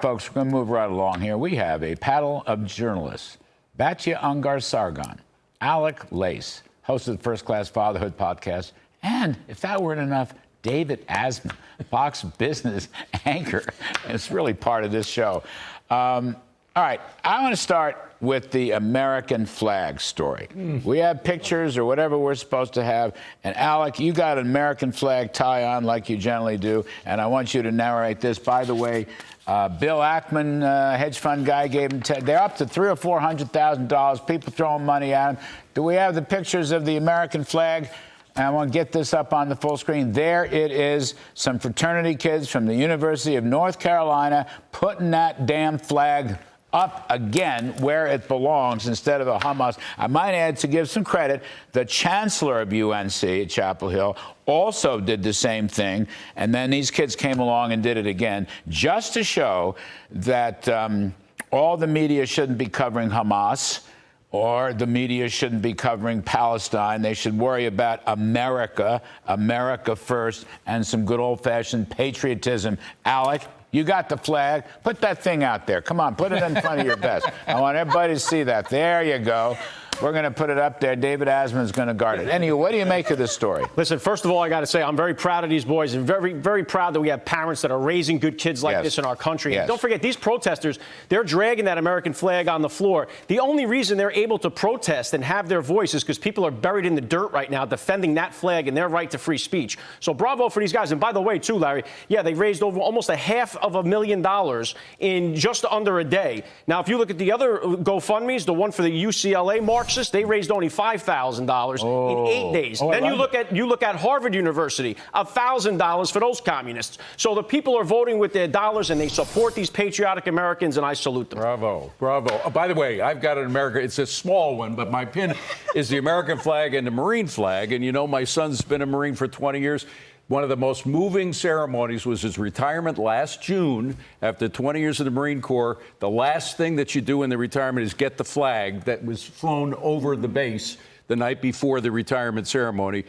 Folks, we're going to move right along here. We have a panel of journalists. Batya Ungar Sargon, Alec Lace, host of the First Class Fatherhood podcast, and, if that weren't enough, David Asman, Fox Business anchor. It's really part of this show. All right, I want to start with the American flag story. We have pictures or whatever we're supposed to have. And Alec, you got an American flag tie on like you generally do. And I want you to narrate this. By the way, Bill Ackman, hedge fund guy, gave them, they're up to $300,000 or $400,000. People throwing money at them. Do we have the pictures of the American flag? And I want to get this up on the full screen. There it is. Some fraternity kids from the University of North Carolina putting that damn flag up again where it belongs instead of the Hamas. I might add, to give some credit, the chancellor of UNC at Chapel Hill also did the same thing. And then these kids came along and did it again, just to show that all the media shouldn't be covering Hamas, or the media shouldn't be covering Palestine. They should worry about America, America first, and some good old-fashioned patriotism. Alec, you got the flag. Put that thing out there. Come on, put it in front of your vest. I want everybody to see that. There you go. We're going to put it up there. David Asman's going to guard it. Anyway, what do you make of this story? Listen, first of all, I got to say, I'm very proud of these boys and very, very proud that we have parents that are raising good kids like this in our country. Yes. And don't forget, these protesters, they're dragging that American flag on the floor. The only reason they're able to protest and have their voice is because people are buried in the dirt right now defending that flag and their right to free speech. So bravo for these guys. And by the way, too, Larry, yeah, they raised over almost $500,000 in just under a day. Now, if you look at the other GoFundMes, the one for the UCLA Marxists, they raised only $5,000 in 8 days. Then you look at Harvard University, $1,000 for those communists. So the people are voting with their dollars, and they support these patriotic Americans, and I salute them. Bravo, bravo. Oh, by the way, I've got an America. It's a small one, but my pin is the American flag and the Marine flag. And you know, my son's been a Marine for 20 years. One of the most moving ceremonies was his retirement last June. After 20 years in the Marine Corps, the last thing that you do in the retirement is get the flag that was flown over the base the night before the retirement ceremony.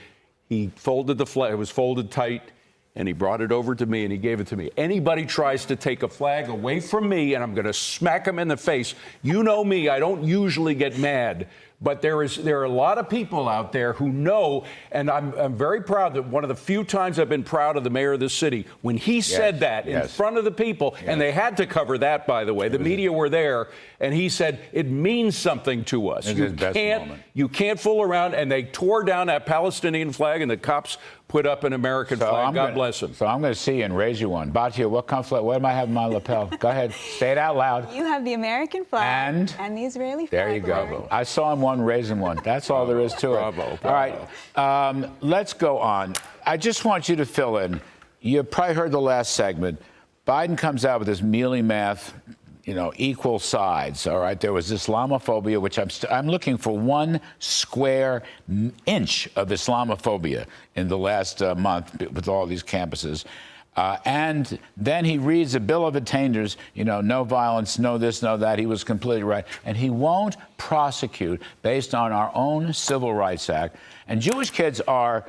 He folded the flag. It was folded tight, and he brought it over to me, and he gave it to me. Anybody tries to take a flag away from me, and I'm going to smack him in the face. You know me. I don't usually get mad. But there are a lot of people out there who know, and I'm very proud that one of the few times I've been proud of the mayor of the city, when he said that in front of the people, and they had to cover that, by the way. The media were there, and he said, it means something to us. You can't fool around, and they tore down that Palestinian flag, and the cops put up an American flag. God bless them. So I'm going to see you and raise you one. Batya, what kind of flag? What am I having on my lapel? Go ahead. Say it out loud. You have the American flag and the Israeli flag. There you go. I saw him raising one. That's all there is to it. Bravo. All right. Let's go on. I just want you to fill in. You probably heard the last segment. Biden comes out with this mealy math, equal sides. All right. There was Islamophobia, which I'm looking for 1 square inch of Islamophobia in the last month with all these campuses. And then he reads a bill of attainder, no violence, no this, no that. He was completely right. And he won't prosecute based on our own Civil Rights Act. And Jewish kids they're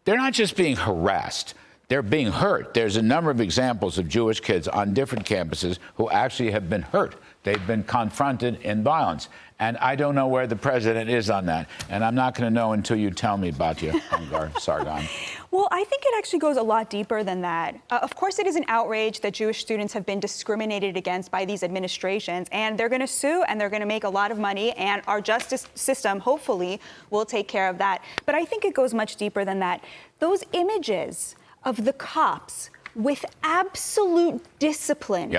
not just being harassed. They're being hurt. There's a number of examples of Jewish kids on different campuses who actually have been hurt. They've been confronted in violence. And I don't know where the president is on that. And I'm not going to know until you tell me, Batya Ungar Sargon. Well, I think it actually goes a lot deeper than that. Of course, it is an outrage that Jewish students have been discriminated against by these administrations, and they're going to sue, and they're going to make a lot of money, and our justice system, hopefully, will take care of that. But I think it goes much deeper than that. Those images of the cops with absolute discipline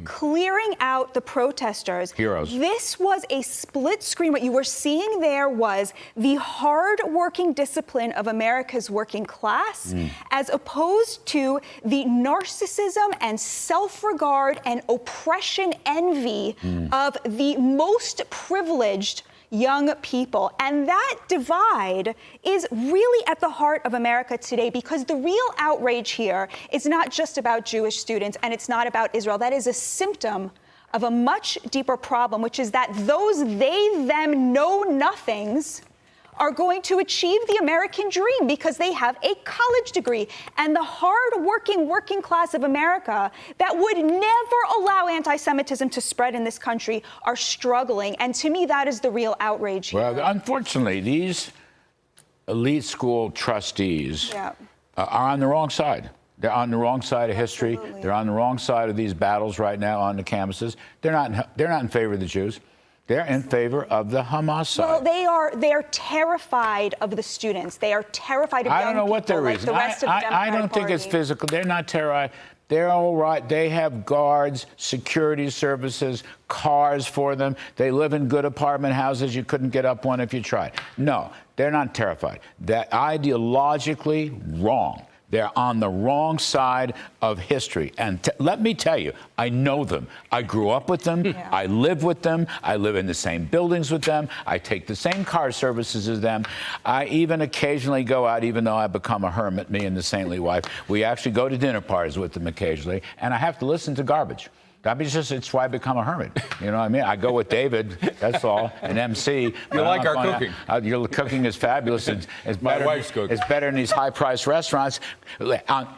clearing out the protesters. Heroes. This was a split screen. What you were seeing there was the hard-working discipline of America's working class, as opposed to the narcissism and self-regard and oppression envy of the most privileged young people. And that divide is really at the heart of America today, because the real outrage here is not just about Jewish students, and it's not about Israel. That is a symptom of a much deeper problem, which is that those they, them, know-nothings are going to achieve the American dream because they have a college degree. And the hard-working working class of America that would never allow anti-Semitism to spread in this country are struggling. And to me, that is the real outrage here. Well, unfortunately, these elite school trustees are on the wrong side. They're on the wrong side of history. Absolutely. They're on the wrong side of these battles right now on the campuses. They're not in favor of the Jews. They're in favor of the Hamas side. Well, they are terrified of the students. They are terrified of young people. I don't know what their like reason. the rest of the I Democratic don't think it's Party. physical. They're not terrorized. They're all right. They have guards, security services, cars for them. They live in good apartment houses. You couldn't get up one if you tried. No, they're not terrified. They're ideologically wrong. They're on the wrong side of history. And let me tell you, I know them. I grew up with them. Yeah. I live with them. I live in the same buildings with them. I take the same car services as them. I even occasionally go out, even though I've become a hermit, me and the saintly wife. We actually go to dinner parties with them occasionally, and I have to listen to garbage. It's why I become a hermit. You know what I mean? I go with David, that's all, an MC. You like our cooking. Your cooking is fabulous. It's My better, wife's cooking. It's better in these high-priced restaurants.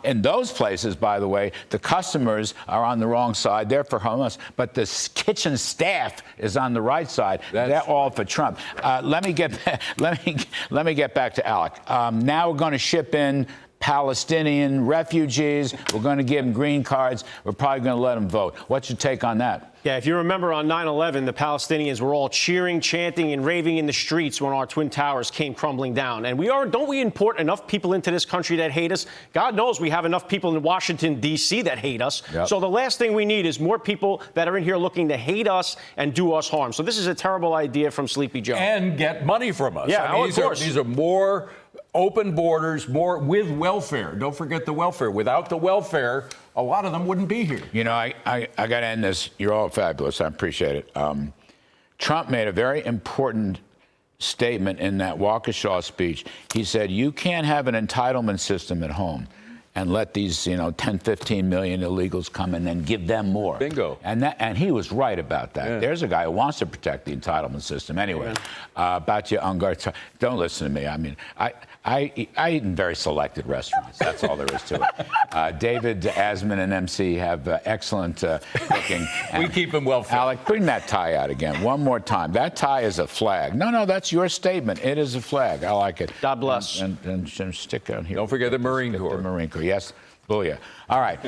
In those places, by the way, the customers are on the wrong side. They're for Hamas. But the kitchen staff is on the right side. They're all for Trump. Let me get back to Alec. Now we're going to ship in Palestinian refugees. We're going to give them green cards. We're probably going to let them vote. What's your take on that? Yeah, if you remember on 9/11, the Palestinians were all cheering, chanting, and raving in the streets when our Twin Towers came crumbling down. And don't we import enough people into this country that hate us? God knows we have enough people in Washington, D.C. that hate us. Yep. So the last thing we need is more people that are in here looking to hate us and do us harm. So this is a terrible idea from Sleepy Joe. And get money from us. Yeah, of course. These are more open borders, more with welfare. Don't forget the welfare. Without the welfare, a lot of them wouldn't be here. You know, I got to end this. You're all fabulous. I appreciate it. Trump made a very important statement in that Waukesha speech. He said, you can't have an entitlement system at home and let these, 10, 15 million illegals come and then give them more. Bingo. And he was right about that. Yeah. There's a guy who wants to protect the entitlement system. Anyway, Batya Ungar, don't listen to me. I mean, I eat in very selected restaurants. That's all there is to it. David Asman and MC have excellent cooking. We keep him well fed. Alec, bring that tie out again one more time. That tie is a flag. No, that's your statement. It is a flag. I like it. God bless. And stick on here. Don't forget the Marine Stick Corps. The Marine Corps. Yes. Booyah. All right.